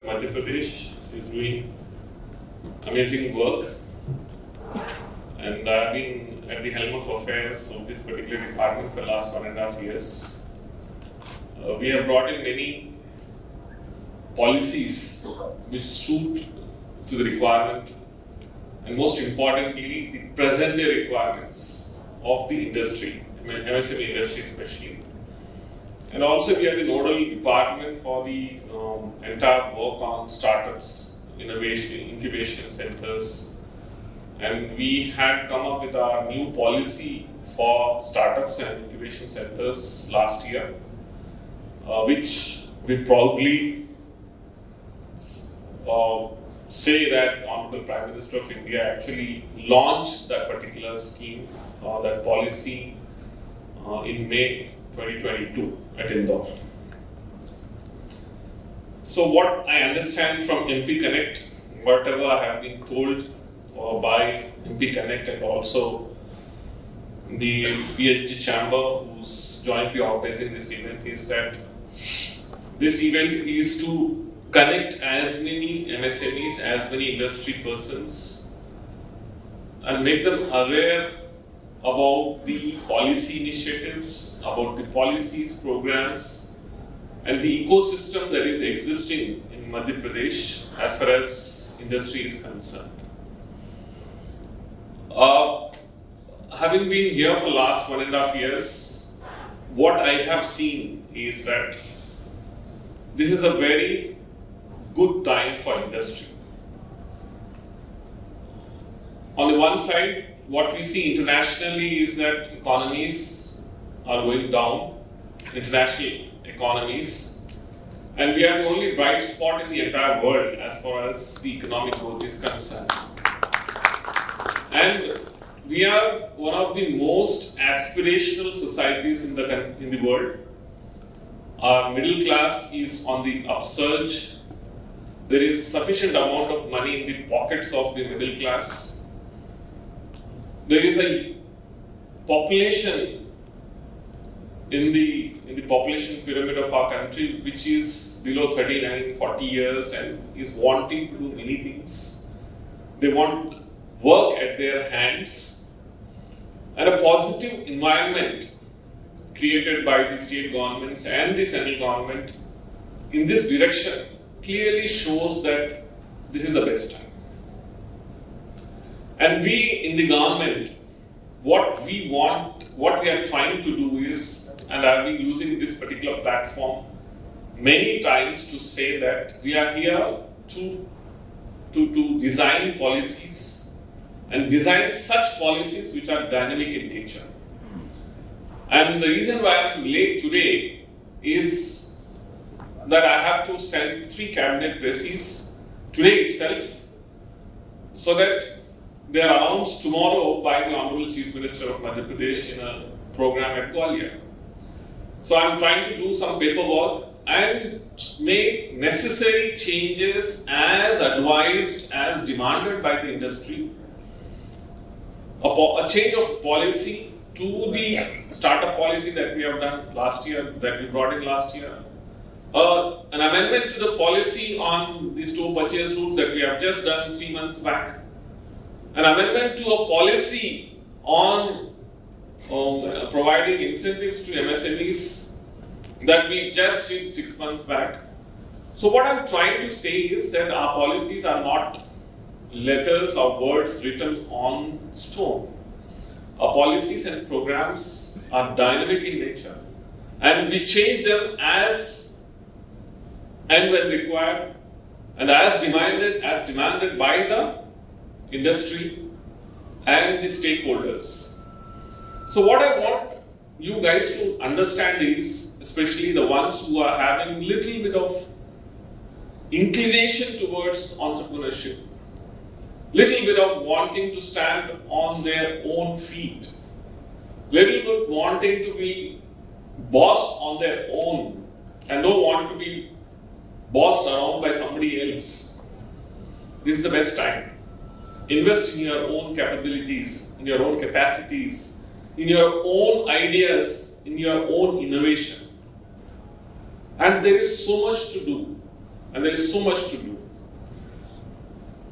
Madhya Pradesh is doing amazing work, and I've been at the helm of affairs of this particular department for the last 1.5 years. We have brought in many policies which suit to the requirement, and most importantly, the present-day requirements of the industry, MSME industry especially. And also we are the nodal department for the entire work on startups, innovation, incubation centers. And we had come up with our new policy for startups and incubation centers last year, which we proudly say that Honorable Prime Minister of India actually launched that particular scheme, that policy in May 2022 at Indore. So what I understand from MP Connect, whatever I have been told by MP Connect and also the PhD chamber who's jointly organizing this event, is that this event is to connect as many MSMEs, as many industry persons, and make them aware about the policy initiatives, about the policies, programs, and the ecosystem that is existing in Madhya Pradesh as far as industry is concerned. Having been here for the last 1.5 years, what I have seen is that this is a very good time for industry. On the one side, what we see internationally is that economies are going down, international economies, and we are the only bright spot in the entire world as far as the economic growth is concerned. And we are one of the most aspirational societies in the world. Our middle class is on the upsurge. There is sufficient amount of money in the pockets of the middle class. There is a population in the population pyramid of our country which is below 39, 40 years and is wanting to do many things. They want work at their hands, and a positive environment created by the state governments and the central government in this direction clearly shows that this is the best time. And we in the government, what we want, what we are trying to do is, and I have been using this particular platform many times to say that we are here to design policies and design such policies which are dynamic in nature. And the reason why I am late today is that I have to send 3 cabinet presses today itself, so that they are announced tomorrow by the Honorable Chief Minister of Madhya Pradesh in a program at Gwalior. So I am trying to do some paperwork and make necessary changes as advised, as demanded by the industry. A change of policy to the startup policy that we have done last year, that we brought in last year. An amendment to the policy on the store purchase rules that we have just done 3 months back. An amendment to a policy on providing incentives to MSMEs that we just did 6 months back. So what I'm trying to say is that our policies are not letters or words written on stone. Our policies and programs are dynamic in nature, and we change them as and when required, and as demanded by the industry and the stakeholders. So what I want you guys to understand is, especially the ones who are having little bit of inclination towards entrepreneurship, little bit of wanting to stand on their own feet, little bit wanting to be boss on their own and don't want to be bossed around by somebody else. This is the best time. Invest in your own capabilities, in your own capacities, in your own ideas, in your own innovation. And there is so much to do. and there is so much to do.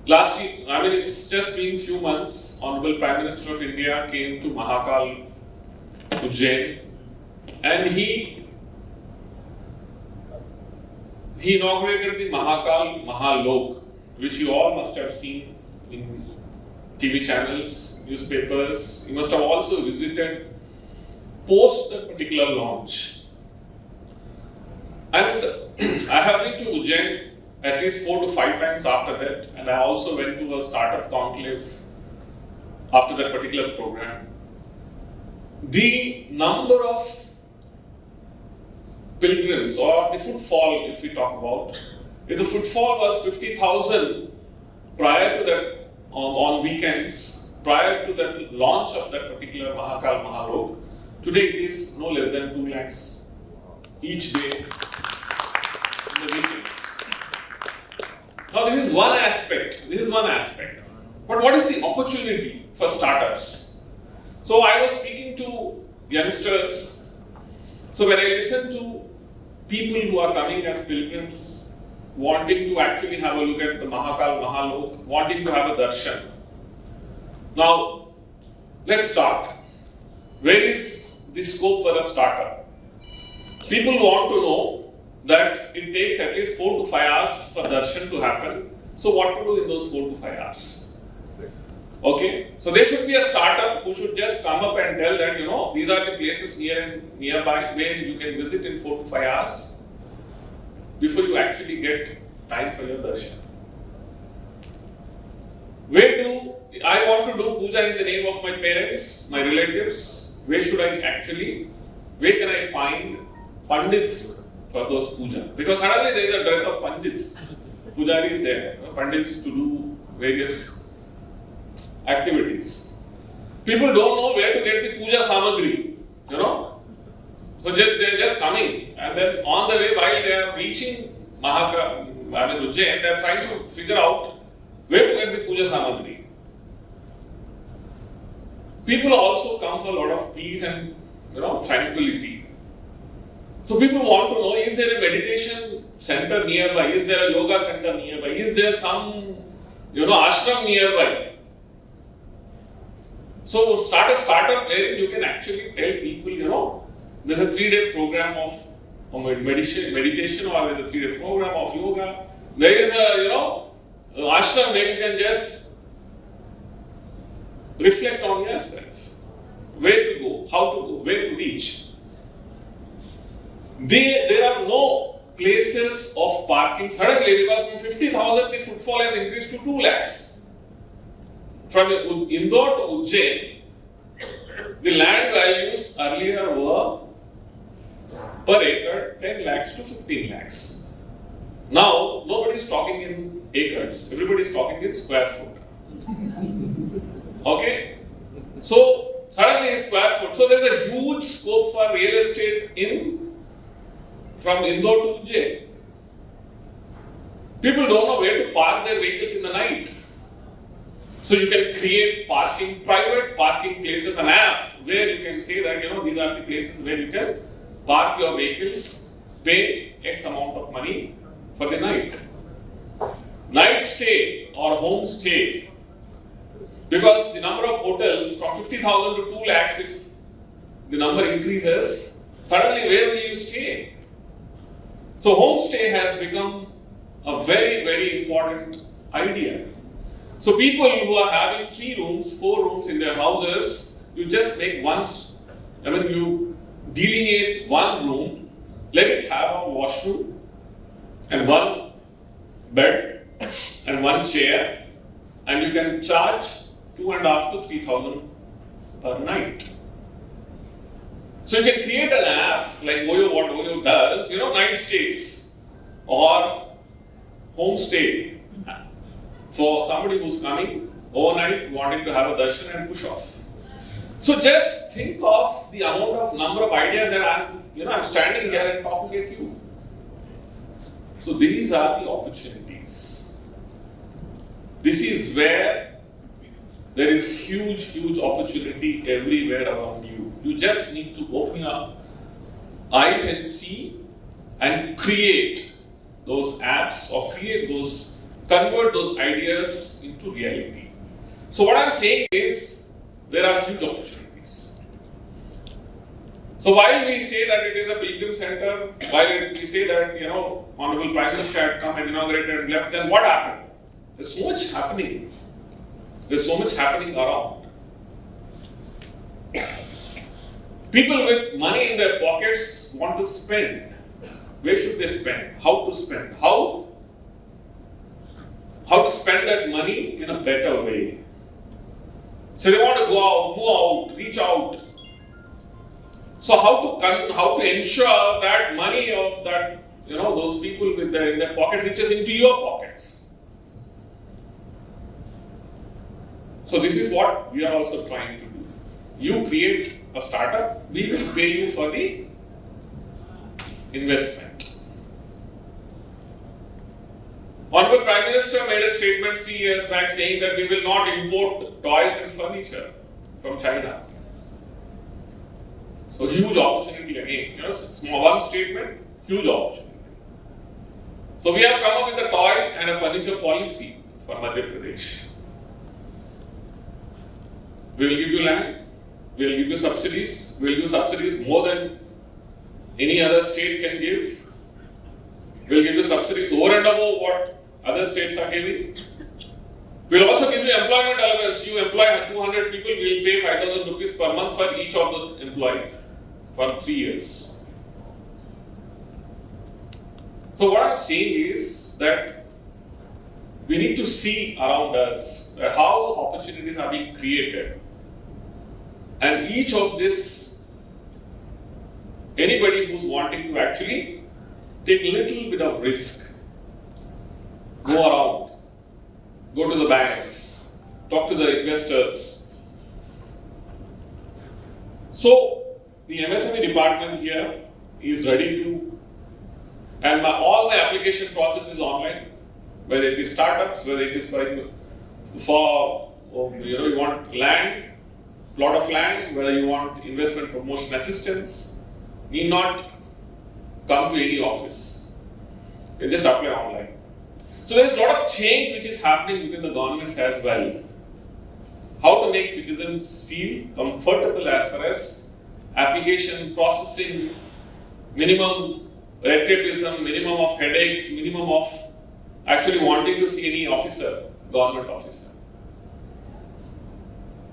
Last year, I mean, it's just been few months, Honorable Prime Minister of India came to Mahakal, Ujjain, and he inaugurated the Mahakal Mahalok, which you all must have seen in TV channels, newspapers. You must have also visited post the particular launch. And I have been to Ujjain at least 4 to 5 times after that, and I also went to a startup conclave after that particular program. The number of pilgrims, or the footfall, if we talk about, if the footfall was 50,000 prior to that, on weekends, prior to the launch of that particular Mahakal Mahalok, today it is no less than 2 lakhs each day in the weekends. Now this is one aspect, but what is the opportunity for startups? So I was speaking to youngsters, so when I listen to people who are coming as pilgrims, wanting to actually have a look at the Mahakal Mahalok, wanting to have a darshan. Now, let's start. Where is the scope for a startup? People want to know that it takes at least 4 to 5 hours for darshan to happen. So what to do in those 4 to 5 hours? Okay, so there should be a startup who should just come up and tell that, you know, these are the places nearby where you can visit in 4 to 5 hours before you actually get time for your darshan. Where do I want to do puja in the name of my parents, my relatives? Where should I actually, where can I find pandits for those puja? Because suddenly there is a dearth of pandits. Pujari is there, pandits to do various activities. People don't know where to get the puja samagri, you know. So they're just coming, and then on the way, while they are reaching Ujjain, they are trying to figure out where to get the puja samagri. People also come for a lot of peace and, you know, tranquility. So people want to know, is there a meditation center nearby? Is there a yoga center nearby? Is there some, you know, ashram nearby? So start a startup where you can actually tell people, you know, there's a 3-day program of meditation, or there's a 3-day program of yoga. There is a, you know, ashram where you can just reflect on yourself. Where to go, how to go, where to reach. There are no places of parking suddenly, because from 50,000 the footfall has increased to 2 lakhs. From Indore to Ujjain, the land values earlier were per acre 10 lakhs to 15 lakhs. Now, nobody is talking in acres, everybody is talking in square foot. Okay? So, suddenly it's square foot. So, there is a huge scope for real estate from Indore to Ujjain. People don't know where to park their vehicles in the night. So you can create private parking places, an app where you can say that, you know, these are the places where you can park your vehicles, pay X amount of money for the night. Night stay or home stay, because the number of hotels from 50,000 to 2 lakhs, if the number increases, suddenly where will you stay? So homestay has become a very, very important idea. So people who are having 3 rooms, 4 rooms in their houses, you just make you delineate one room, let it have a washroom and one bed and one chair, and you can charge 2,500 to 3,000 per night. So you can create an app like Oyo, what Oyo does, you know, night stays or homestay for somebody who's coming overnight, wanting to have a darshan and push off. So just think of the number of ideas that I'm standing here and talking at you. So these are the opportunities. This is where there is huge opportunity everywhere around you. You just need to open your eyes and see and create those apps or convert those ideas into reality. So what I'm saying is, there are huge opportunities. So while we say that it is a pilgrim center, while we say that, Honorable Prime Minister had come and inaugurated and left, then what happened? There's so much happening. There's so much happening around. People with money in their pockets want to spend. Where should they spend? How to spend? How to spend that money in a better way. So they want to go out, move out, reach out. So how to ensure that money of that, those people in their pocket reaches into your pockets. So this is what we are also trying to do. You create a startup, we will pay you for the investment. Honorable Prime Minister made a statement 3 years back saying that we will not import toys and furniture from China. So huge opportunity again. Small one statement, huge opportunity. So we have come up with a toy and a furniture policy for Madhya Pradesh. We will give you land, we will give you subsidies, we will give subsidies more than any other state can give. We will give you subsidies over and above what other states are giving. We will also give you employment allowance. You employ 200 people, we will pay 5,000 rupees per month for each of the employee for 3 years. So what I am saying is that we need to see around us how opportunities are being created. And each of this, anybody who's wanting to actually take a little bit of risk, go around, go to the banks, talk to the investors. So the MSME department here is ready to, and all my application process is online, whether it is startups, whether it is for you want land, plot of land, whether you want investment promotion assistance, need not come to any office. You just apply online. So there is a lot of change which is happening within the governments as well. How to make citizens feel comfortable as far as application processing, minimum red tapeism, minimum of headaches, minimum of actually wanting to see any officer, government officer.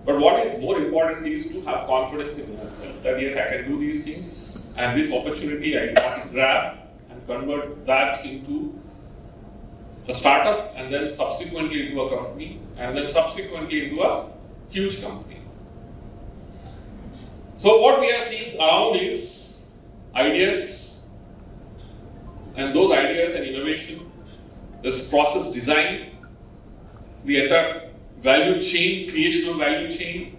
But what is more important is to have confidence in yourself that yes, I can do these things and this opportunity I want to grab and convert that into a startup and then subsequently into a company and then subsequently into a huge company. So what we are seeing around is ideas, and those ideas and innovation, this process design, the entire value chain, creation of value chain,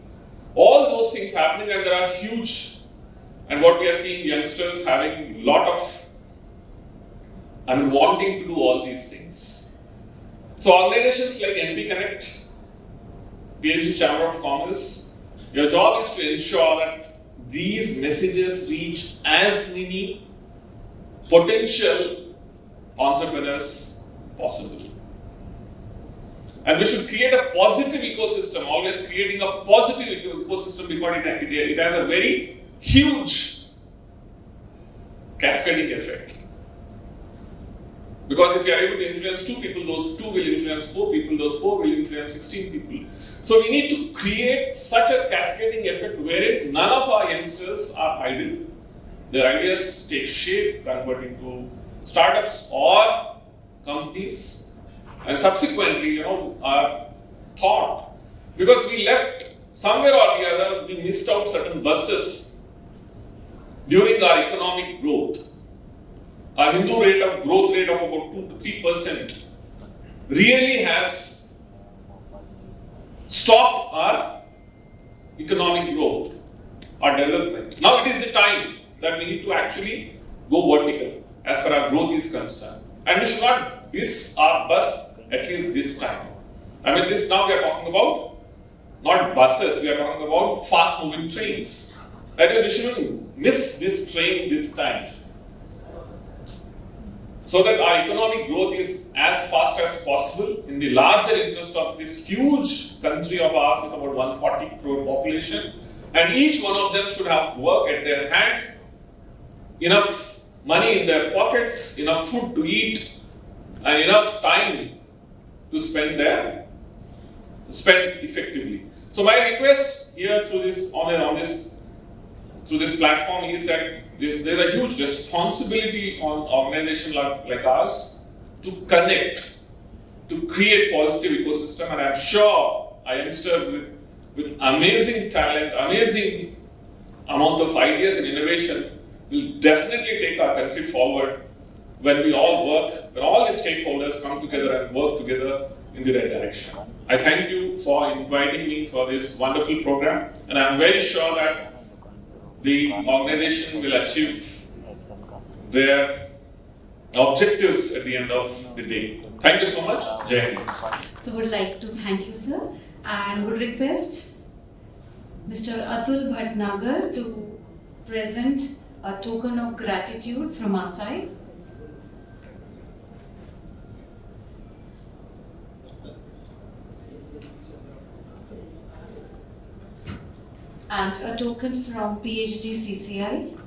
all those things happening, and there are huge, and what we are seeing youngsters having a lot of, wanting to do all these things. So organizations like NP Connect, PhD Chamber of Commerce, your job is to ensure that these messages reach as many potential entrepreneurs possible. And we should create a positive ecosystem, always creating a positive ecosystem because it has a very huge cascading effect. Because if you are able to influence 2 people, those 2 will influence 4 people, those 4 will influence 16 people. So we need to create such a cascading effect wherein none of our youngsters are idle. Their ideas take shape, convert into startups or companies, and subsequently, are thought. Because we left somewhere or the other, we missed out certain buses during our economic growth. Our Hindu growth rate of about 2 to 3% really has stopped our economic growth, our development. Now it is the time that we need to actually go vertical as far as our growth is concerned. And we should not miss our bus at least this time. This now we are talking about not buses, we are talking about fast moving trains. I think we shouldn't miss this train this time. so that our economic growth is as fast as possible in the larger interest of this huge country of ours with about 140 crore population. And each one of them should have work at their hand, enough money in their pockets, enough food to eat, and enough time to spend effectively. So my request here through this platform is that there's a huge responsibility on organizations like ours to connect, to create positive ecosystem, and I'm sure our youngsters with amazing talent, amazing amount of ideas and innovation will definitely take our country forward when we all work, when all the stakeholders come together and work together in the right direction. I thank you for inviting me for this wonderful program, and I'm very sure that the organization will achieve their objectives at the end of the day. Thank you so much. Jai Hind. So would like to thank you, sir, and would request Mr. Atul Bhatnagar to present a token of gratitude from our side. And a token from PhD CCI.